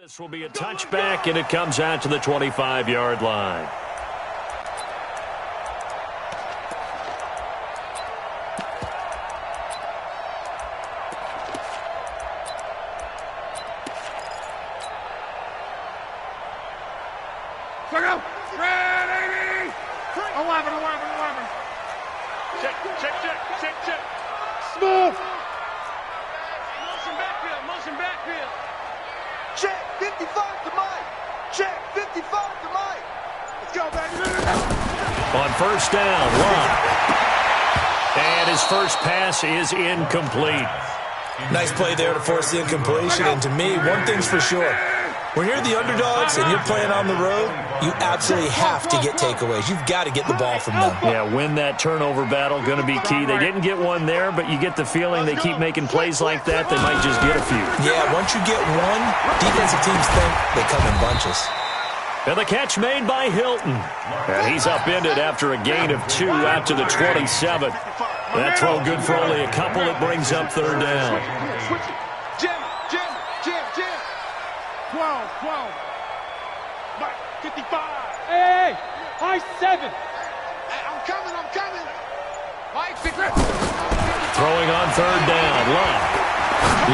This will be a touchback, and it comes out to the 25-yard line. Look out! Ready! 11. Check. Smooth! Motion backfield. Check, 55 to Mike. Check, 55 to Mike. Let's go, baby. On first down, Love. And his first pass is incomplete. Nice play there to force the incompletion. And to me, one thing's for sure. When you're the underdogs and you're playing on the road, you absolutely have to get takeaways. You've got to get the ball from them. Yeah, win that turnover battle, going to be key. They didn't get one there, but you get the feeling they keep making plays like that, they might just get a few. Yeah, once you get one, defensive teams think they come in bunches. And the catch made by Hilton. And he's upended after a gain of 2 out to the 27. That throw good for only a couple. It brings up third down. Jim. 12. Mike, 55. Hey, high 7. Hey, I'm coming. Mike, big rip. Throwing on third down. Love.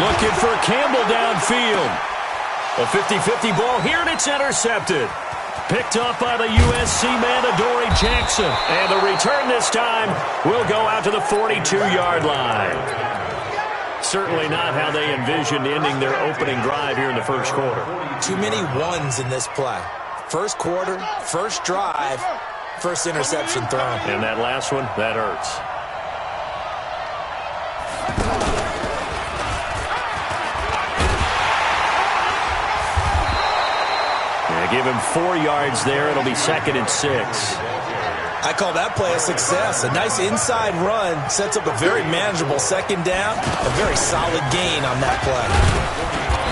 Looking for Campbell downfield. A 50-50 ball here, and it's intercepted. Picked up by the USC man, Adoree Jackson. And the return this time will go out to the 42-yard line. Certainly not how they envisioned ending their opening drive here in the first quarter. Too many ones in this play. First quarter, first drive, first interception thrown. And that last one, that hurts. Yeah, give him 4 yards there. It'll be 2nd and 6. I call that play a success. A nice inside run sets up a very manageable second down. A very solid gain on that play.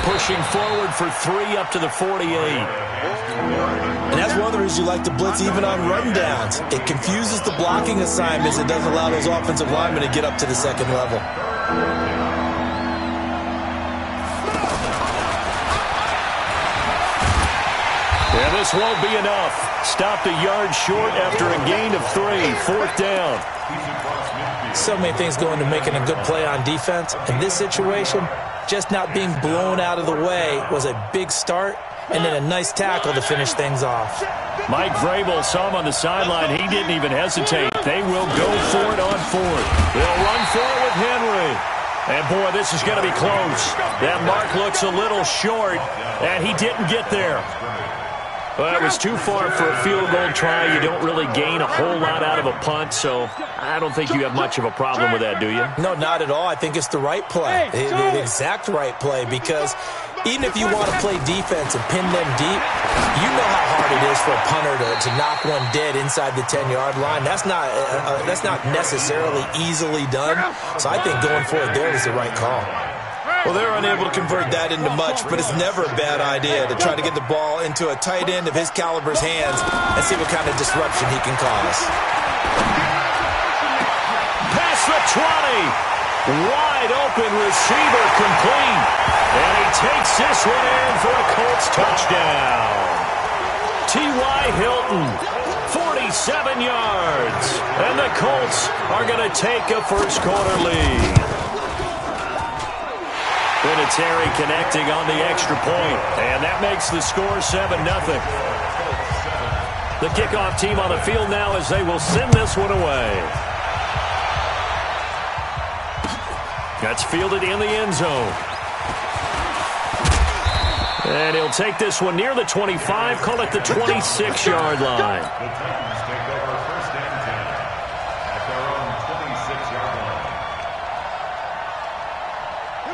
Pushing forward for 3 up to the 48. And that's one of the reasons you like to blitz even on rundowns. It confuses the blocking assignments. It doesn't allow those offensive linemen to get up to the second level. Yeah, this won't be enough. Stopped a yard short after a gain of 3. 4th down. So many things go into making a good play on defense. In this situation, just not being blown out of the way was a big start, and then a nice tackle to finish things off. Mike Vrabel saw him on the sideline. He didn't even hesitate. They will go for it on 4th. They'll run for it with Henry. And, boy, this is going to be close. That mark looks a little short, and he didn't get there. Well, it was too far for a field goal try. You don't really gain a whole lot out of a punt, so I don't think you have much of a problem with that, do you? No, not at all. I think it's the right play, the exact right play, because even if you want to play defense and pin them deep, you know how hard it is for a punter to knock one dead inside the 10-yard line. That's not necessarily easily done, so I think going for it there is the right call. Well, they're unable to convert that into much, but it's never a bad idea to try to get the ball into a tight end of his caliber's hands and see what kind of disruption he can cause. Past the 20. Wide open receiver complete. And he takes this one in for a Colts touchdown. T.Y. Hilton, 47 yards. And the Colts are going to take a first quarter lead. Vinatieri connecting on the extra point, and that makes the score 7-0. The kickoff team on the field now as they will send this one away. That's fielded in the end zone. And he'll take this one near the 25, call it the 26-yard line.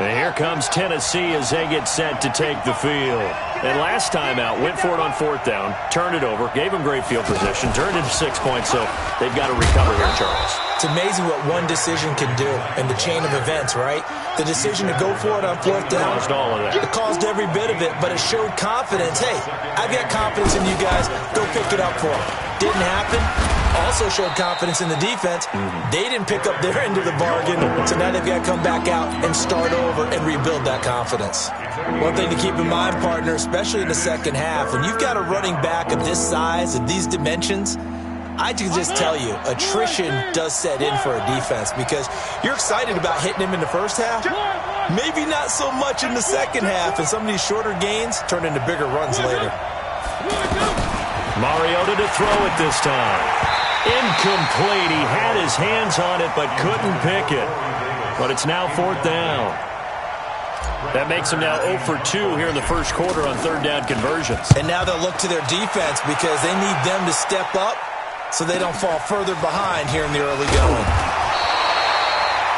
And here comes Tennessee as they get set to take the field. And last time out, went for it on 4th down, turned it over, gave them great field position, turned it to 6 points, so they've got to recover here, Charles. It's amazing what one decision can do in the chain of events, right? The decision to go for it on 4th down. Caused all of that. It caused every bit of it, but it showed confidence. Hey, I've got confidence in you guys. Go pick it up for them. Didn't happen. also showed confidence in the defense. They didn't pick up their end of the bargain, so now they've got to come back out and start over and rebuild that confidence. One thing to keep in mind, partner, especially in the second half, when you've got a running back of this size, of these dimensions, I can just tell you, attrition does set in for a defense because you're excited about hitting him in the first half. Maybe not so much in the second half, and some of these shorter gains turn into bigger runs later. Mariota to throw it this time. Incomplete. He had his hands on it but couldn't pick it. But it's now 4th down. That makes him now 0 for 2 here in the first quarter on third down conversions. And now they'll look to their defense because they need them to step up so they don't fall further behind here in the early going.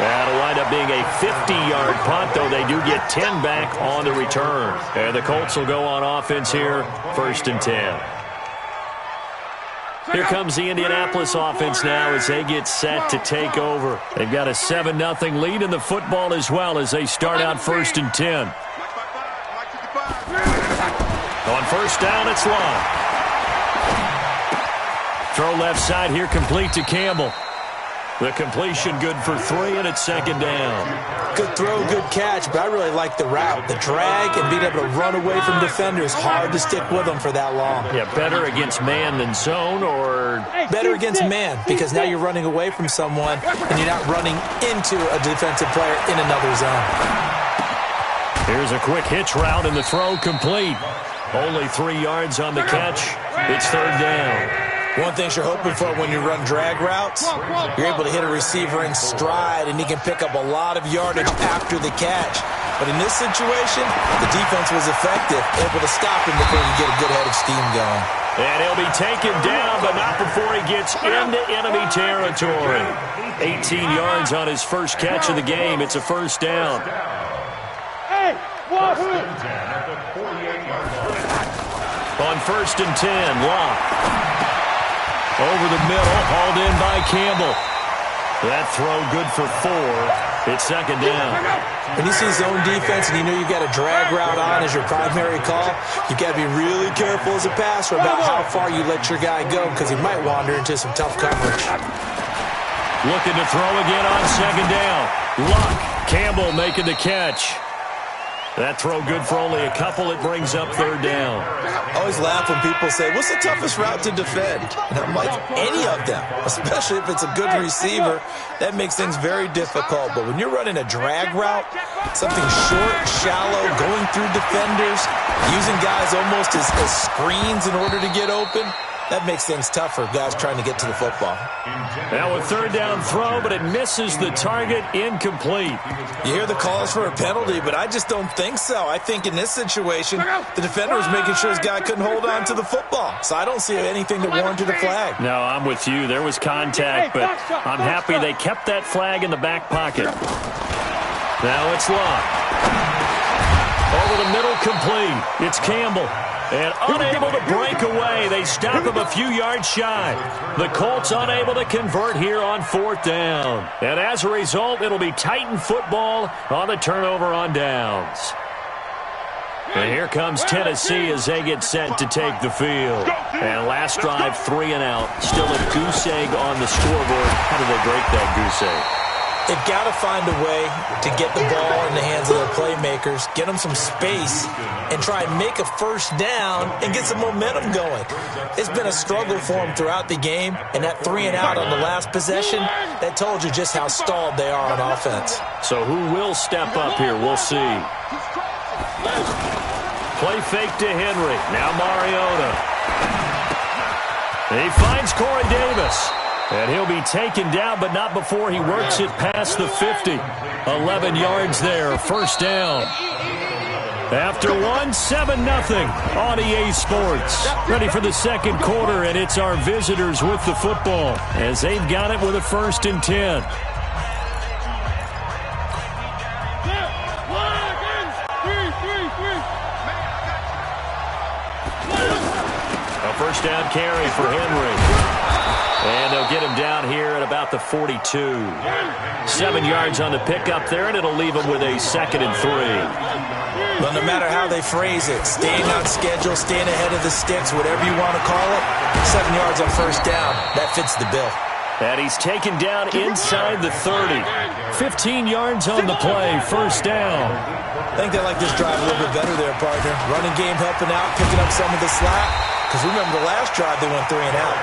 That'll wind up being a 50-yard punt, though they do get 10 back on the return. And the Colts will go on offense here, 1st and 10. Here comes the Indianapolis offense now as they get set to take over. They've got a 7-0 lead in the football as well as they start out 1st and 10. On 1st down, it's Long. Throw left side here, complete to Campbell. The completion good for 3, and it's 2nd down. Good throw, good catch, but I really like the route. The drag and being able to run away from defenders, hard to stick with them for that long. Yeah, better against man than zone, or? Better against man, because now you're running away from someone, and you're not running into a defensive player in another zone. Here's a quick hitch route, and the throw complete. Only 3 yards on the catch. It's 3rd down. One thing you're hoping for when you run drag routes, you're able to hit a receiver in stride, and he can pick up a lot of yardage after the catch. But in this situation, the defense was effective, able to stop him before you get a good head of steam going. And he'll be taken down, but not before he gets into enemy territory. 18 yards on his first catch of the game. It's a 1st down. Hey, what? On 1st and 10, Locke. Over the middle, hauled in by Campbell. That throw good for 4. It's 2nd down. When you see zone defense and you know you've got a drag route on as your primary call, you've got to be really careful as a passer about how far you let your guy go because he might wander into some tough coverage. Looking to throw again on 2nd down. Luck. Campbell making the catch. That throw good for only a couple. It brings up 3rd down. I always laugh when people say, what's the toughest route to defend? And I'm like, any of them, especially if it's a good receiver. That makes things very difficult. But when you're running a drag route, something short, shallow, going through defenders, using guys almost as screens in order to get open, that makes things tough for guys trying to get to the football. Now a 3rd down throw, but it misses the target, incomplete. You hear the calls for a penalty, but I just don't think so. I think in this situation, the defender was making sure his guy couldn't hold on to the football. So I don't see anything that warranted a flag. No, I'm with you. There was contact, but I'm happy they kept that flag in the back pocket. Now it's Locke. Over the middle, complete. It's Campbell. And unable to break away. They stop him a few yards shy. The Colts unable to convert here on 4th down. And as a result, it'll be Titan football on the turnover on downs. And here comes Tennessee as they get set to take the field. And last drive, 3 and out. Still a goose egg on the scoreboard. How do they break that goose egg? They've got to find a way to get the ball in the hands of their playmakers, get them some space, and try and make a 1st down and get some momentum going. It's been a struggle for them throughout the game, and that 3 and out on the last possession, that told you just how stalled they are on offense. So who will step up here? We'll see. Play fake to Henry. Now Mariota. He finds Corey Davis. And he'll be taken down, but not before he works it past the 50. 11 yards there, 1st down. After 7-0 on EA Sports. Ready for the second quarter, and it's our visitors with the football as they've got it with a 1st and 10. A 1st down carry for Henry. And they'll get him down here at about the 42. 7 yards on the pickup there, and it'll leave him with a 2nd and 3. Well, no matter how they phrase it, staying on schedule, staying ahead of the sticks, whatever you want to call it, 7 yards on first down. That fits the bill. And he's taken down inside the 30. 15 yards on the play, first down. I think they like this drive a little bit better there, partner. Running game helping out, picking up some of the slack. Because remember, the last drive they went 3 and out.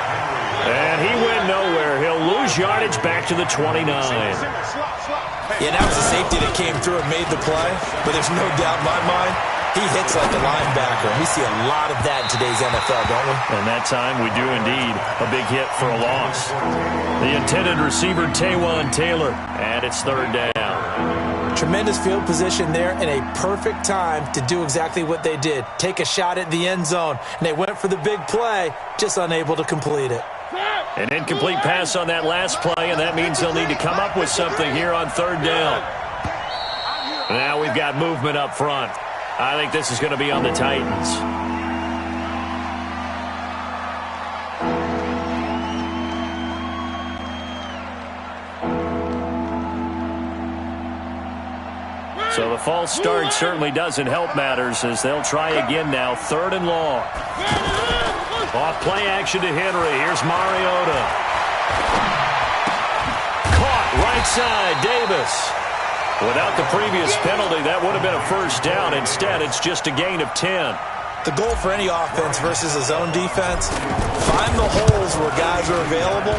And he went nowhere. He'll lose yardage back to the 29. Yeah, that was a safety that came through and made the play. But there's no doubt in my mind, he hits like a linebacker. And we see a lot of that in today's NFL, don't we? And that time we do indeed. A big hit for a loss. The intended receiver, Taywan Taylor. And it's third down. Tremendous field position there and a perfect time to do exactly what they did. Take a shot at the end zone. And they went for the big play, just unable to complete it. An incomplete pass on that last play, and that means they'll need to come up with something here on third down. Now we've got movement up front. I think this is going to be on the Titans. So the false start certainly doesn't help matters as they'll try again now, third and long. Off play action to Henry. Here's Mariota. Caught right side, Davis. Without the previous penalty, that would have been a first down. Instead, it's just a gain of 10. The goal for any offense versus his own defense, find the holes where guys are available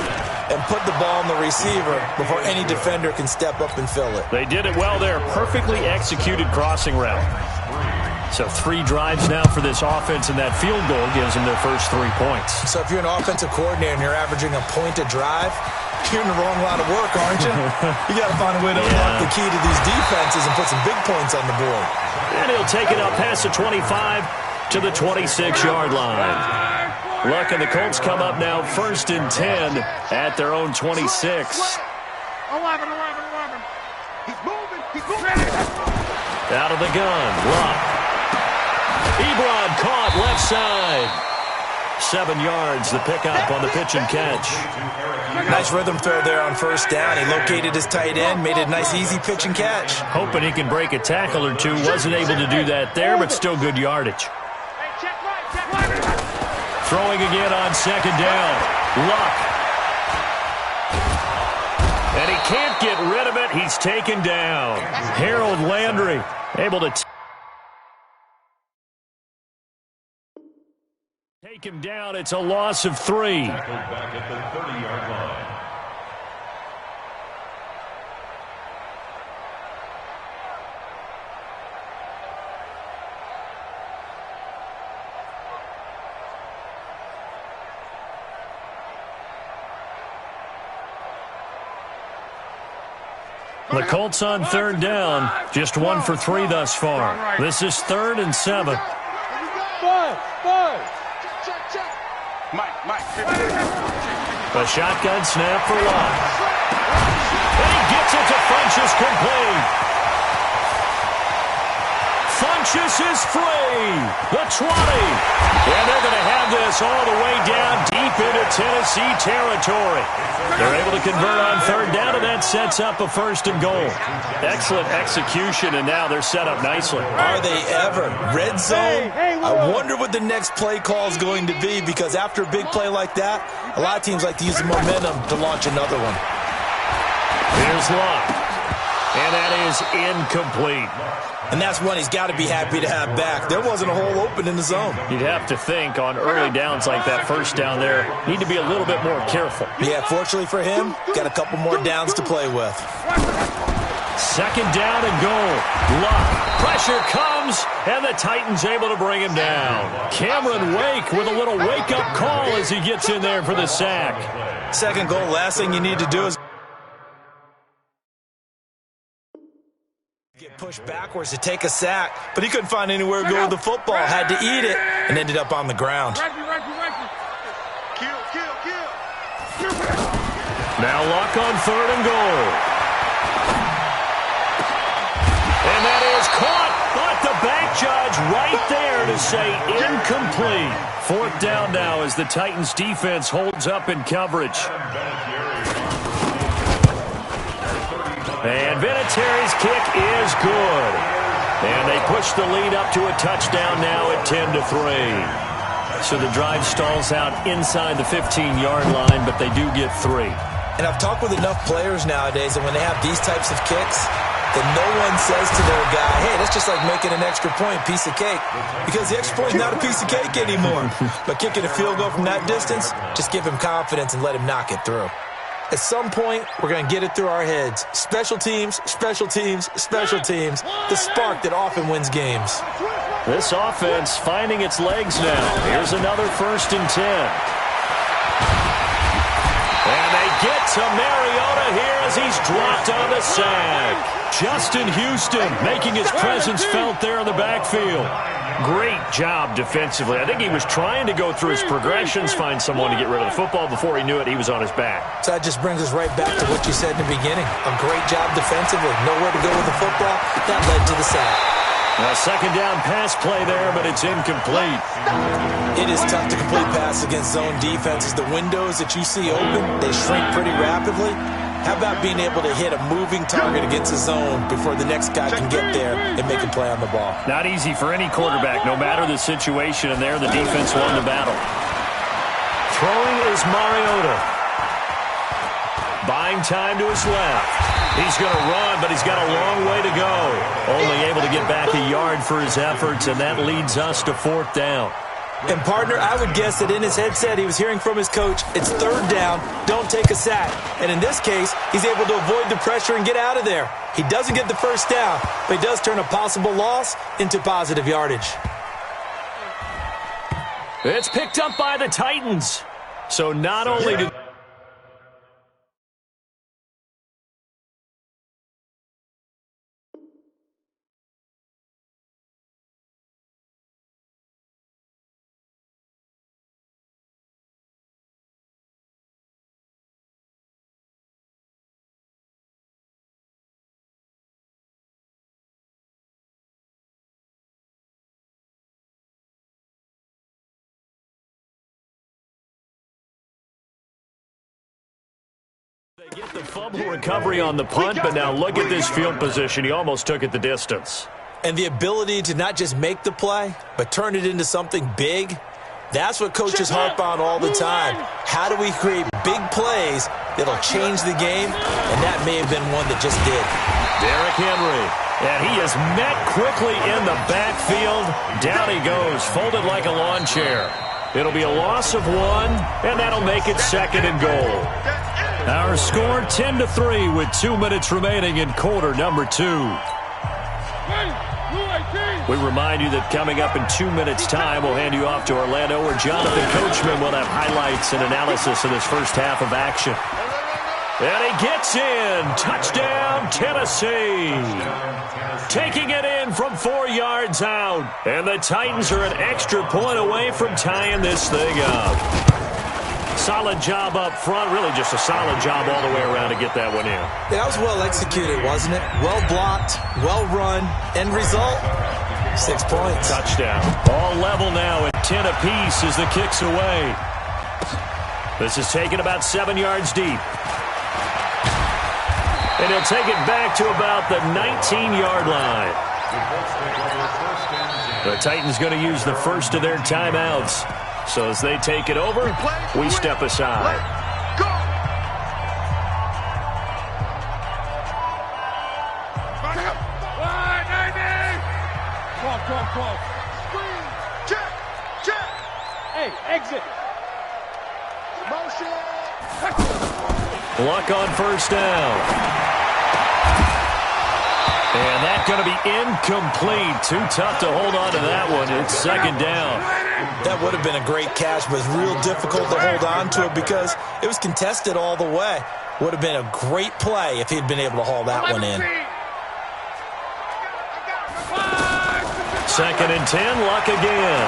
and put the ball on the receiver before any defender can step up and fill it. They did it well there. Perfectly executed crossing route. So 3 drives now for this offense, and that field goal gives them their first 3 points. So if you're an offensive coordinator and you're averaging a point a drive, you're in the wrong line of work, aren't you? You got to find a way to unlock the key to these defenses and put some big points on the board. And he'll take it up past the 25 to the 26-yard line. Luck and the Colts come up now first and 10 at their own 26. 11. He's moving. He's moving. Out of the gun, Luck. Ebron caught left side. 7 yards, the pickup on the pitch and catch. Nice rhythm throw there on first down. He located his tight end, made it a nice easy pitch and catch. Hoping he can break a tackle or two. Wasn't able to do that there, but still good yardage. Throwing again on second down. Luck. And he can't get rid of it. He's taken down. Harold Landry able to take him down. It's a loss of 3. Back at the 30-yard line. The Colts on third down, just 1 for 3 thus far. This is 3rd and 7. A shotgun snap for Luck. And he gets it to Funchess complete. Funchess is free. The 20. And they're going to have this all the way down deep into Tennessee territory. They're able to convert on third down, and that sets up a 1st and goal. Excellent execution, and now they're set up nicely. Are they ever? Red zone? I wonder what the next play call is going to be, because after a big play like that, a lot of teams like to use the momentum to launch another one. Here's Luck. And that is incomplete. And that's one he's got to be happy to have back. There wasn't a hole open in the zone. You'd have to think on early downs like that, first down there, need to be a little bit more careful. Yeah, fortunately for him, got a couple more downs to play with. 2nd down and goal. Luck. Pressure comes, and the Titans able to bring him down. Cameron Wake with a little wake-up call as he gets in there for the sack. 2nd goal, last thing you need to do is get pushed backwards to take a sack, but he couldn't find anywhere to go with the football. Had to eat it and ended up on the ground. Now Luck on 3rd and goal. And that is caught, but the back judge right there to say incomplete. 4th down now as the Titans defense holds up in coverage. And Vinatieri's kick is good. And they push the lead up to a touchdown now at 10-3. So the drive stalls out inside the 15-yard line, but they do get 3. And I've talked with enough players nowadays that when they have these types of kicks, that no one says to their guy, hey, that's just like making an extra point, piece of cake. Because the extra point is not a piece of cake anymore. But kicking a field goal from that distance, just give him confidence and let him knock it through. At some point, we're going to get it through our heads. Special teams, special teams, special teams. The spark that often wins games. This offense finding its legs now. Here's another 1st and 10. And they get to Mariota here as he's dropped on the sack. Justin Houston making his presence felt there in the backfield. Great job defensively. I think he was trying to go through his progressions, find someone to get rid of the football. Before he knew it, he was on his back. So that just brings us right back to what you said in the beginning. A great job defensively. Nowhere to go with the football. That led to the sack. A 2nd down pass play there, but it's incomplete. It is tough to complete passes against zone defenses. The windows that you see open, they shrink pretty rapidly. How about being able to hit a moving target against a zone before the next guy can get there and make a play on the ball? Not easy for any quarterback, no matter the situation, and there the defense won the battle. Throwing is Mariota. Buying time to his left. He's going to run, but he's got a long way to go. Only able to get back a yard for his efforts, and that leads us to 4th down. And, partner, I would guess that in his headset he was hearing from his coach, it's 3rd down, don't take a sack. And in this case, he's able to avoid the pressure and get out of there. He doesn't get the 1st down, but he does turn a possible loss into positive yardage. It's picked up by the Titans. So not only did... They get the fumble recovery on the punt, but now look at this field position. He almost took it the distance. And the ability to not just make the play, but turn it into something big, that's what coaches harp on all the time. How do we create big plays that'll change the game? And that may have been one that just did. Derrick Henry. And he is met quickly in the backfield. Down he goes, folded like a lawn chair. It'll be a loss of 1, and that'll make it 2nd and goal. Our score 10-3 with 2 minutes remaining in quarter number 2. We remind you that coming up in 2 minutes' time, we'll hand you off to Orlando, where Jonathan Coachman will have highlights and analysis of this first half of action. And he gets in. Touchdown, Tennessee. Taking it in from 4 yards out. And the Titans are an extra point away from tying this thing up. Solid job up front. Really just a solid job all the way around to get that one in. That was well executed, wasn't it? Well blocked, well run. End result, 6 points. Touchdown. All level now at 10 apiece as the kick's away. This is taken about 7 yards deep. And he'll take it back to about the 19-yard line. The Titans going to use the first of their timeouts. So as they take it over, we step aside. Go! 12. Screen. Check. Hey, exit. Motion. Luck on 1st down. And that's going to be incomplete. Too tough to hold on to that one. It's 2nd down. That would have been a great catch, but it's real difficult to hold on to it because it was contested all the way. Would have been a great play if he'd been able to haul that one in. 2nd and 10, Luck again.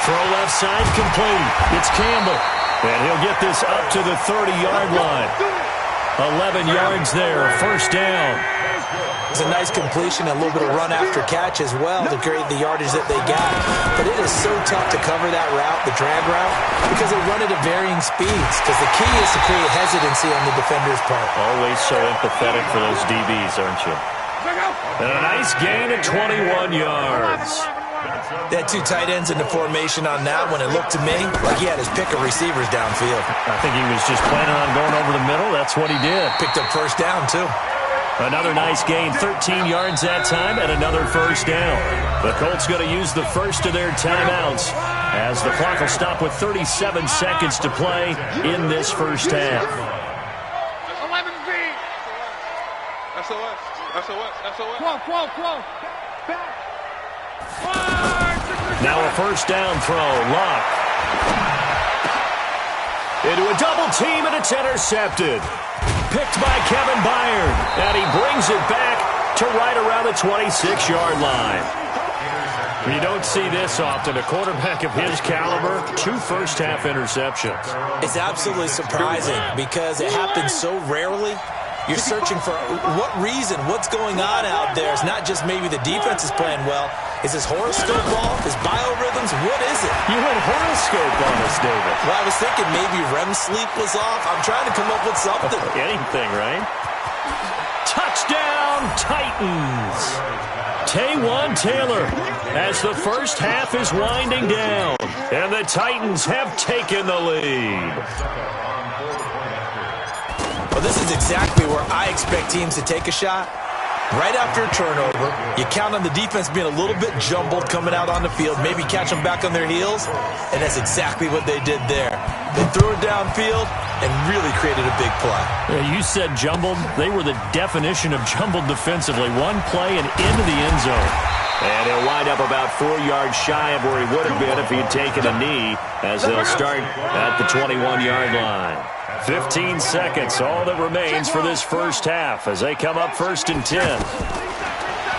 Throw left side complete. It's Campbell. And he'll get this up to the 30-yard line. 11 yards there, 1st down. It's a nice completion, a little bit of run after catch as well to create the yardage that they got. But it is so tough to cover that route, the drag route, because they run it at varying speeds. Because the key is to create hesitancy on the defender's part. Always so empathetic for those DBs, aren't you? And a nice gain of 21 yards. They had two tight ends in the formation on that one. It looked to me like he had his pick of receivers downfield. I think he was just planning on going over the middle. That's what he did. Picked up first down, too. Another nice gain, 13 yards that time, and another first down. The Colts going to use the first of their timeouts as the clock will stop with 37 seconds to play in this first half. 11 feet. SOS. 12. Back. Now a first down throw. Lock. Into a double team, and it's intercepted. Picked by Kevin Byard, and he brings it back to right around the 26-yard line. You don't see this often. A quarterback of his caliber, 2 first-half interceptions. It's absolutely surprising because it happens so rarely. You're searching for what reason, what's going on out there. It's not just maybe the defense is playing well. Is this horoscope ball? Is biorhythms? What is it? You went horoscope on us, David. Well, I was thinking maybe REM sleep was off. I'm trying to come up with something. Anything, right? Touchdown, Titans. Taywan Taylor as the first half is winding down. And the Titans have taken the lead. Well, this is exactly where I expect teams to take a shot. Right after a turnover, you count on the defense being a little bit jumbled coming out on the field, maybe catch them back on their heels, and that's exactly what they did there. They threw it downfield and really created a big play. Yeah, you said jumbled. They were the definition of jumbled defensively. One play and into the end zone. And he'll wind up about 4 yards shy of where he would have been if he had taken a knee, as they'll start at the 21-yard line. 15 seconds, all that remains for this first half as they come up 1st and 10.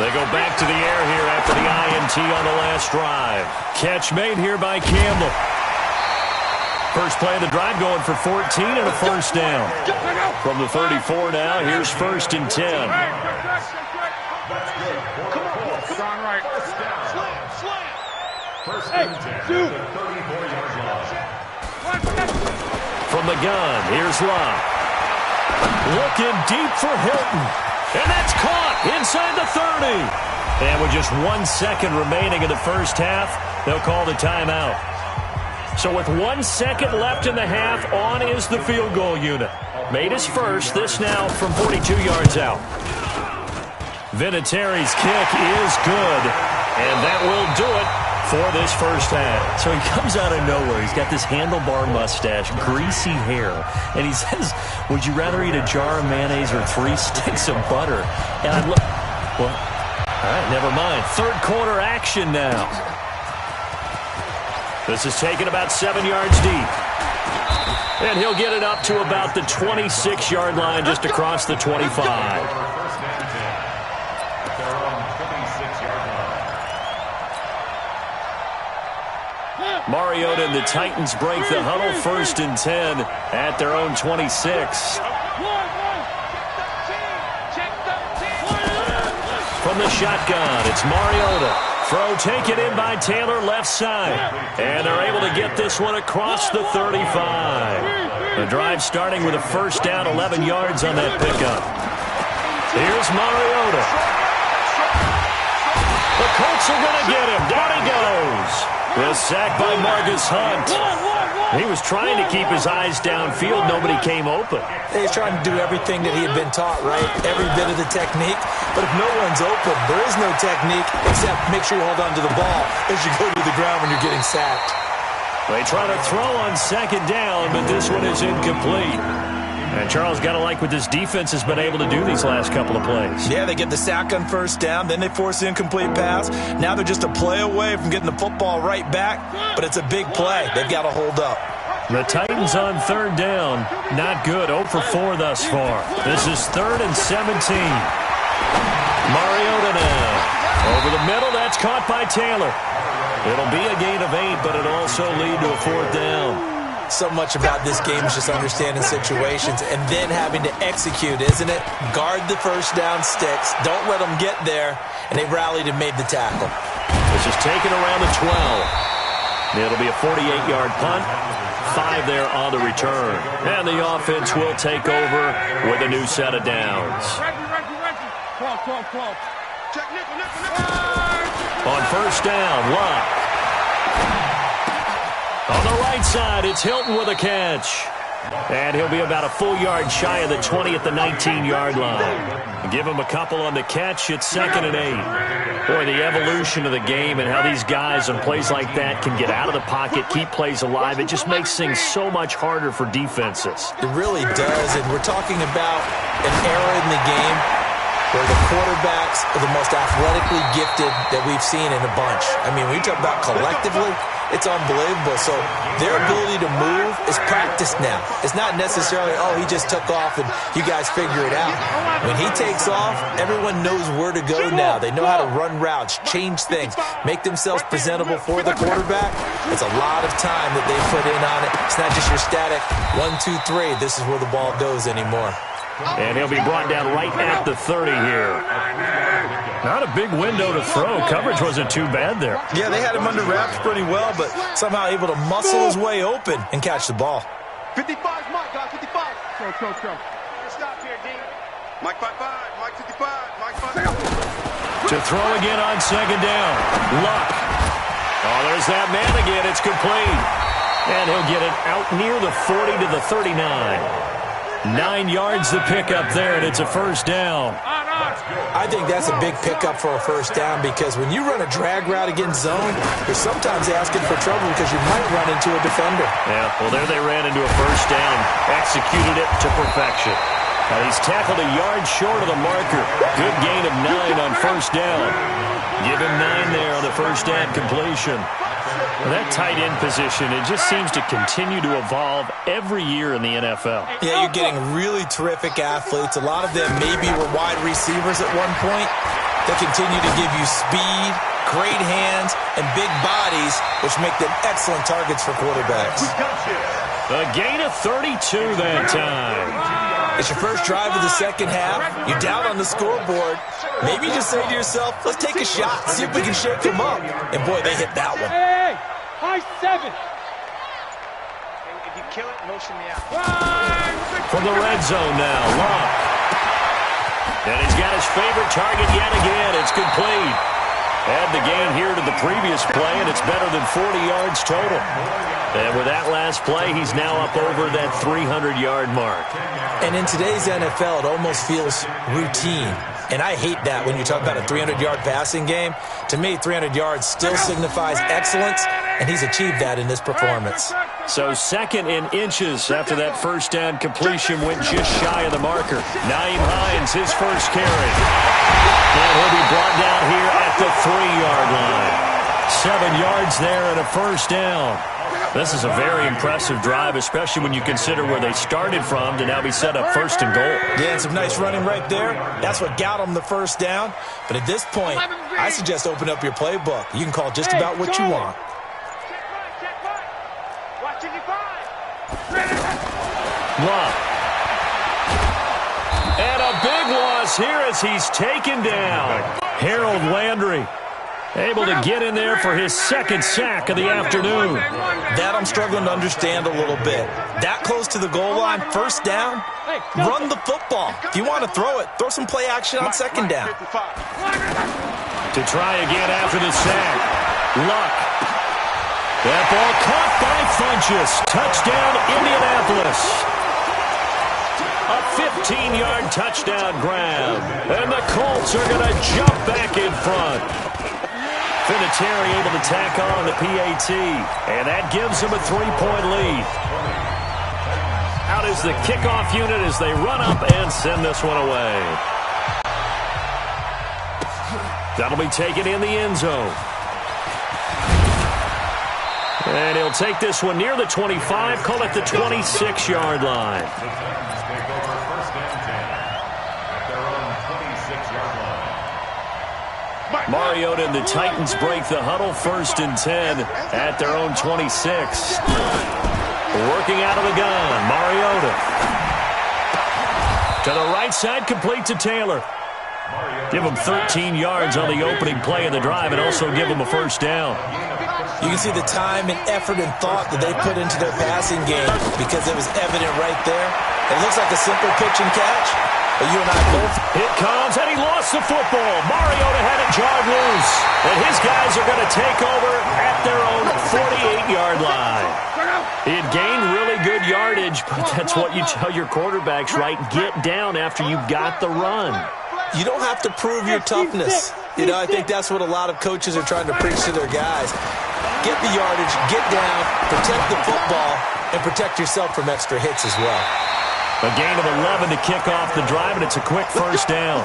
They go back to the air here after the INT on the last drive. Catch made here by Campbell. First play of the drive going for 14 and a first down. From the 34 now, here's 1st and 10. From the gun, here's Locke. Looking deep for Hilton. And that's caught inside the 30. And with just 1 second remaining in the first half, they'll call the timeout. So with 1 second left in the half, on is the field goal unit. Made his first, this now from 42 yards out. Vinatieri's kick is good, and that will do it for this first half. So he comes out of nowhere. He's got this handlebar mustache, greasy hair, and he says, would you rather eat a jar of mayonnaise or 3 sticks of butter? And I look, well, all right, never mind. Third quarter action now. This is taken about 7 yards deep. And he'll get it up to about the 26-yard line just across the 25. Mariota and the Titans break the huddle, 1st and 10 at their own 26. From the shotgun, it's Mariota. Throw taken in by Taylor, left side. And they're able to get this one across the 35. The drive starting with a first down, 11 yards on that pickup. Here's Mariota. The Colts are going to get him. Down he goes. The sack by Marcus Hunt. He was trying to keep his eyes downfield. Nobody came open. He was trying to do everything that he had been taught, right? Every bit of the technique. But if no one's open, there is no technique except make sure you hold on to the ball as you go to the ground when you're getting sacked. They try to throw on second down, but this one is incomplete. And Charles, got to like what this defense has been able to do these last couple of plays. Yeah, they get the sack on first down, then they force the incomplete pass. Now they're just a play away from getting the football right back, but it's a big play. They've got to hold up. The Titans on third down, not good. 0 for 4 thus far. This is 3rd and 17. Mariota now. Over the middle, that's caught by Taylor. It'll be a gain of 8, but it'll also lead to a 4th down. So much about this game is just understanding situations and then having to execute, isn't it? Guard the first down sticks. Don't let them get there. And they rallied and made the tackle. This is taken around the 12. It'll be a 48-yard punt. 5 there on the return. And the offense will take over with a new set of downs. 12. Check nickel. On first down, Luck. On the right side, it's Hilton with a catch. And he'll be about a full yard shy of the 20 at the 19-yard line. Give him a couple on the catch. It's 2nd and 8. Boy, the evolution of the game and how these guys on plays like that can get out of the pocket, keep plays alive, it just makes things so much harder for defenses. It really does, and we're talking about an era in the game where the quarterbacks are the most athletically gifted that we've seen in a bunch. I mean, when you talk about collectively, it's unbelievable. So their ability to move is practiced now. It's not necessarily, oh, he just took off and you guys figure it out. When he takes off, everyone knows where to go now. They know how to run routes, change things, make themselves presentable for the quarterback. It's a lot of time that they put in on it. It's not just your static 1, 2, 3. This is where the ball goes anymore. And he'll be brought down right at the 30 here. Not a big window to throw. Coverage wasn't too bad there. Yeah, they had him under wraps pretty well, but somehow able to muscle his way open and catch the ball. 55 is Mike, guys, 55. Go. Stop here, D. Mike 55, Mike 55, Mike 55. To throw again on second down. Luck. Oh, there's that man again. It's complete. And he'll get it out near the 40 to the 39. 9 yards to pick up there, and it's a first down. I think that's a big pickup for a first down because when you run a drag route against zone, you're sometimes asking for trouble because you might run into a defender. Yeah, well, there they ran into a first down, executed it to perfection. Now he's tackled a yard short of the marker. Good gain of 9 on first down. Give him 9 there on the first down completion. Well, that tight end position, it just seems to continue to evolve every year in the NFL. Yeah, you're getting really terrific athletes. A lot of them maybe were wide receivers at one point. They continue to give you speed, great hands, and big bodies, which make them excellent targets for quarterbacks. A gain of 32 that time. It's your first drive of the second half. You're down on the scoreboard. Maybe you just say to yourself, let's take a shot, see if we can shake them up. And, boy, they hit that one. Hey, high 7. If you kill it, motion me out. From the red zone now, Luck. And he's got his favorite target yet again. It's complete. Add the gain here to the previous play, and it's better than 40 yards total. And with that last play, he's now up over that 300-yard mark. And in today's NFL, it almost feels routine. And I hate that when you talk about a 300-yard passing game. To me, 300 yards still signifies excellence, and he's achieved that in this performance. So 2nd in inches after that first down completion went just shy of the marker. Naeem Hines, his first carry. And he'll be brought down here at the 3-yard line. 7 yards there and a first down. This is a very impressive drive, especially when you consider where they started from to now be set up 1st and goal. Yeah, and some nice running right there. That's what got them the first down. But at this point, I suggest open up your playbook. You can call just about what you want. Luck. And a big loss here as he's taken down. Harold Landry able to get in there for his 2nd sack of the afternoon. That I'm struggling to understand a little bit. That close to the goal line, first down, run the football. If you want to throw it, throw some play action on second down. To try again after the sack. Luck. That ball caught by Funchess. Touchdown, Indianapolis. A 15-yard touchdown grab. And the Colts are going to jump back in front. Vinatieri able to tack on the PAT, and that gives them a 3-point lead. Out is the kickoff unit as they run up and send this one away. That'll be taken in the end zone. And he'll take this one near the 25, call it the 26-yard line. Mariota and the Titans break the huddle, 1st and 10 at their own 26. Working out of the gun, Mariota. To the right side, complete to Taylor. Give him 13 yards on the opening play of the drive and also give him a first down. You can see the time and effort and thought that they put into their passing game because it was evident right there. It looks like a simple pitch and catch, But you and I both. It comes, and he lost the football. Mariota had it jarred loose. And his guys are going to take over at their own 48-yard line. He had gained really good yardage, but that's what you tell your quarterbacks, right? Get down after you got the run. You don't have to prove your toughness. You know, I think that's what a lot of coaches are trying to preach to their guys. Get the yardage, get down, protect the football, and protect yourself from extra hits as well. A gain of 11 to kick off the drive, and it's a quick first down.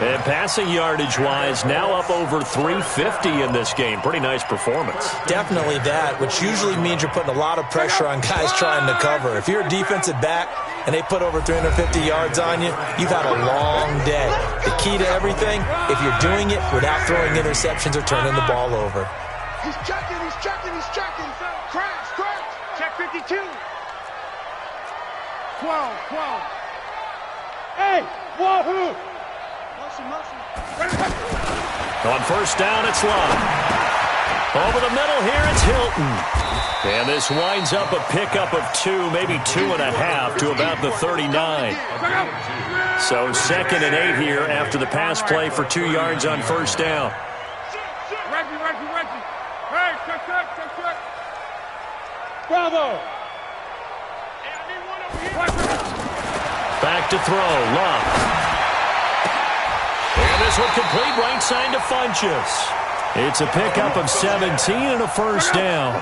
And passing yardage-wise, now up over 350 in this game. Pretty nice performance. Definitely that, which usually means you're putting a lot of pressure on guys trying to cover. If you're a defensive back and they put over 350 yards on you, you've had a long day. The key to everything, if you're doing it without throwing interceptions or turning the ball over. He's checking, he's checking, he's checking. Crash, crash. Check 52. 12. Hey, wahoo! On first down, it's Love. Over the middle here, it's Hilton. And this winds up a pickup of 2, maybe 2.5 to about the 39. So 2nd and 8 here after the pass play for 2 yards on first down. Reggie. Hey, check. Bravo! Back to throw, Love. And this one complete right side to Funchess. It's a pickup of 17 and a first down.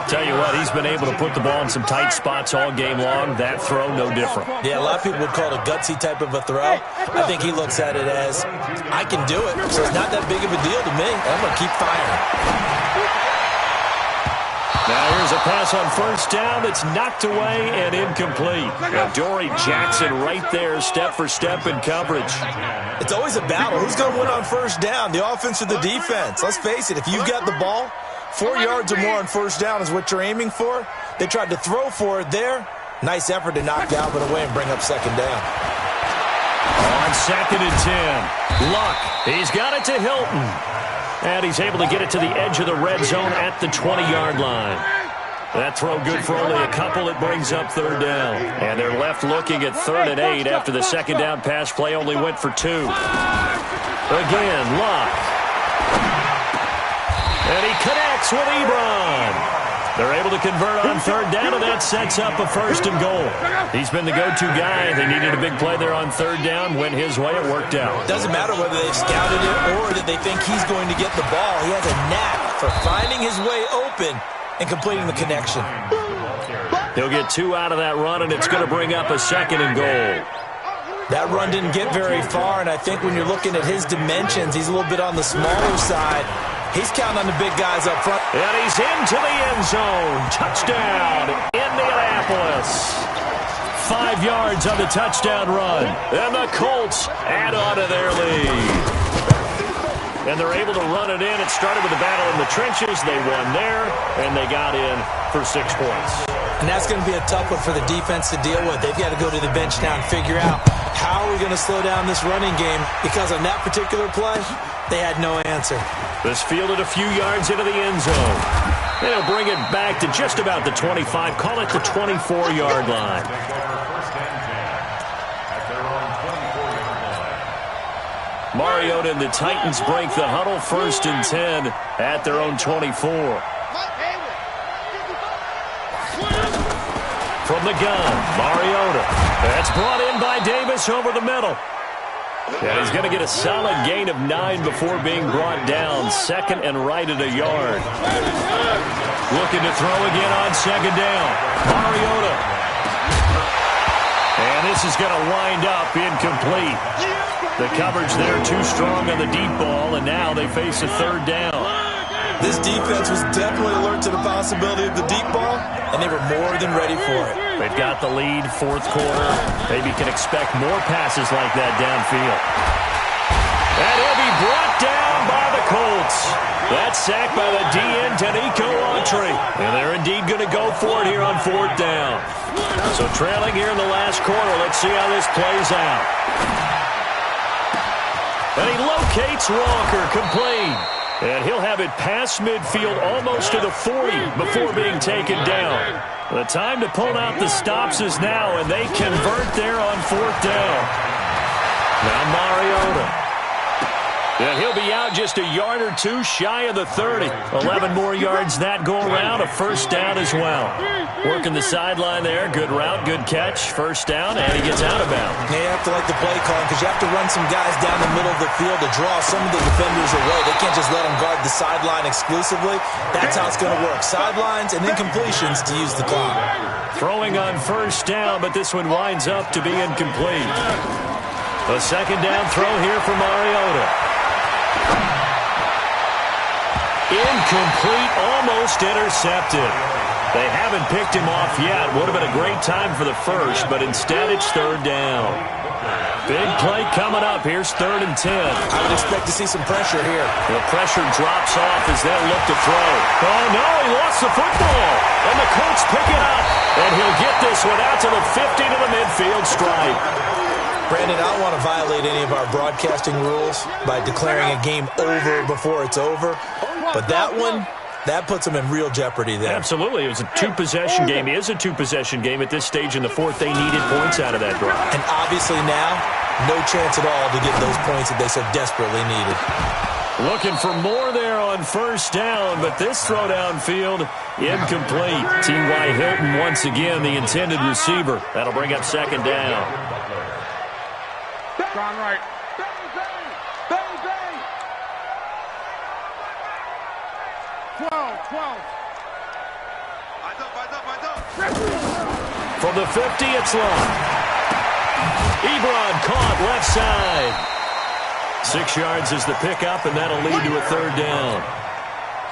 Tell you what, he's been able to put the ball in some tight spots all game long. That throw, no different. Yeah, a lot of people would call it a gutsy type of a throw. I think he looks at it as, I can do it, so it's not that big of a deal to me. I'm going to keep firing. Now here's a pass on first down that's knocked away and incomplete. Dory Jackson right there, step for step in coverage. It's always a battle. Who's going to win on first down, the offense or the defense? Let's face it, if you've got the ball, 4 yards or more on first down is what you're aiming for. They tried to throw for it there. Nice effort to knock Dalvin away and bring up second down. On 2nd and 10, Luck. He's got it to Hilton. And he's able to get it to the edge of the red zone at the 20-yard line. That throw good for only a couple. It brings up third down. And they're left looking at 3rd and 8 after the second down pass play only went for 2. Again, Luck. And he connects with Ebron. They're able to convert on 3rd down, and that sets up a 1st and goal. He's been the go-to guy. They needed a big play there on 3rd down. Went his way. It worked out. Doesn't matter whether they've scouted it or that they think he's going to get the ball. He has a knack for finding his way open and completing the connection. He'll get 2 out of that run, and it's going to bring up a 2nd and goal. That run didn't get very far, and I think when you're looking at his dimensions, he's a little bit on the smaller side. He's counting on the big guys up front. And he's into the end zone. Touchdown, Indianapolis. 5 yards on the touchdown run. And the Colts add on to their lead. And they're able to run it in. It started with a battle in the trenches. They won there, and they got in for 6 points. And that's going to be a tough one for the defense to deal with. They've got to go to the bench now and figure out how are we going to slow down this running game, because on that particular play, they had no answer. This fielded a few yards into the end zone. They'll bring it back to just about the 25. Call it the 24-yard line. Mariota and the Titans break the huddle. 1st and 10 at their own 24. From the gun, Mariota. That's brought in by Davis over the middle. And he's going to get a solid gain of 9 before being brought down. 2nd and right at a yard. Looking to throw again on 2nd down. Mariota. And this is going to wind up incomplete. The coverage there too strong on the deep ball, and now they face a 3rd down. This defense was definitely alert to the possibility of the deep ball, and they were more than ready for it. They've got the lead, 4th quarter. Maybe can expect more passes like that downfield. And he'll be brought down by the Colts. That's sacked by the DN, Danico Autry. And they're indeed going to go for it here on 4th down. So trailing here in the last quarter. Let's see how this plays out. And he locates Walker, complete. And he'll have it past midfield almost to the 40 before being taken down. The time to pull out the stops is now, and they convert there on 4th down. Now Mariota. And he'll be out just a yard or two shy of the 30. 11 more yards that go around, a first down as well. Working the sideline there. Good route, good catch. First down, and he gets out of bounds. You have to like the play calling because you have to run some guys down the middle of the field to draw some of the defenders away. They can't just let them guard the sideline exclusively. That's how it's going to work. Sidelines and incompletions to use the clock. Throwing on first down, but this one winds up to be incomplete. A second down throw here for Mariota. Incomplete, almost intercepted. They haven't picked him off yet. Would have been a great time for the first, but instead it's third down. Big play coming up. Here's 3rd and 10. I would expect to see some pressure here. The pressure drops off as they'll look to throw. Oh, no, he lost the football. And the Colts pick it up. And he'll get this one out to the 50 to the midfield stripe. Brandon, I don't want to violate any of our broadcasting rules by declaring a game over before it's over. But that one, that puts them in real jeopardy there. Absolutely. It was a two-possession game. It is a two-possession game at this stage in the fourth. They needed points out of that drive. And obviously now, no chance at all to get those points that they so desperately needed. Looking for more there on first down, but this throw downfield, incomplete. T.Y. Hilton once again, the intended receiver. That'll bring up second down. Gone right. Bang, bang. 12. Eyes up. From the 50, it's long. Ebron caught left side. 6 yards is the pickup, and that'll lead to a third down.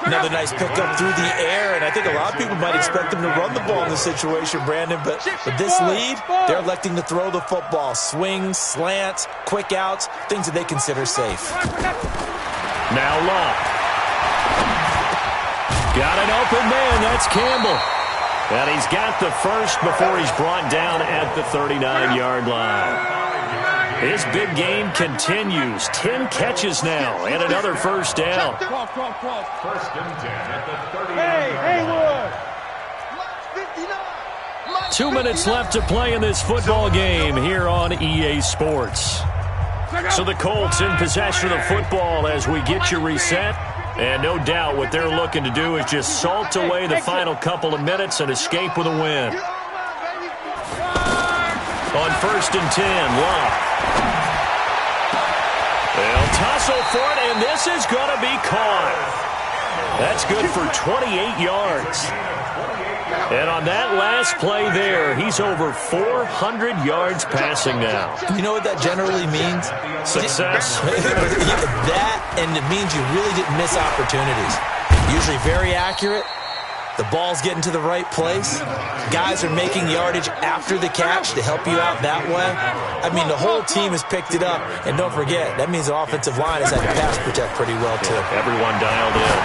Another nice pickup through the air, and I think a lot of people might expect them to run the ball in this situation, Brandon, but with this lead, they're electing to throw the football. Swings, slants, quick outs, things that they consider safe. Now Locke. Got an open man, that's Campbell. And he's got the first before he's brought down at the 39-yard line. His big game continues. 10 catches now and another first down. 1st and 10 at the 39. Hey, Haywood! 2 minutes left to play in this football game here on EA Sports. So the Colts in possession of the football as we get you reset. And no doubt what they're looking to do is just salt away the final couple of minutes and escape with a win. On 1st and 10, Locke. They'll tussle for it, and this is going to be caught. That's good for 28 yards. And on that last play there, he's over 400 yards passing now. You know what that generally means? Success. That, and it means you really didn't miss opportunities. Usually very accurate. The ball's getting to the right place. Guys are making yardage after the catch to help you out that way. I mean, the whole team has picked it up. And don't forget, that means the offensive line has had to pass protect pretty well, too. Everyone dialed in.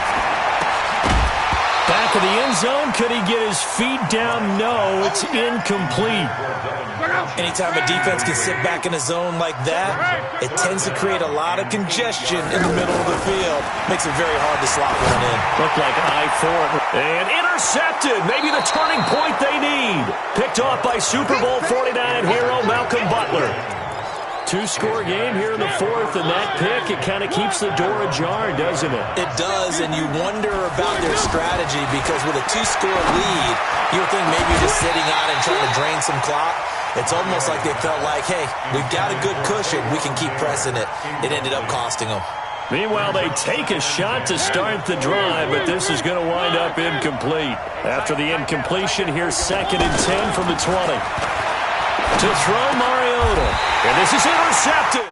Back of the end zone. Could he get his feet down? No, it's incomplete. Anytime a defense can sit back in a zone like that, it tends to create a lot of congestion in the middle of the field. Makes it very hard to slot one in. Looked like I-4. And intercepted. Maybe the turning point they need. Picked off by Super Bowl 49 hero Malcolm Butler. 2-score game here in the fourth, and that pick, it kind of keeps the door ajar, doesn't it? It does, and you wonder about their strategy because with a 2-score lead, you would think maybe just sitting on and trying to drain some clock. It's almost like they felt like, hey, we've got a good cushion. We can keep pressing it. It ended up costing them. Meanwhile, they take a shot to start the drive, but this is going to wind up incomplete. After the incompletion, here's 2nd and 10 from the 20. To throw Mariota. And this is intercepted.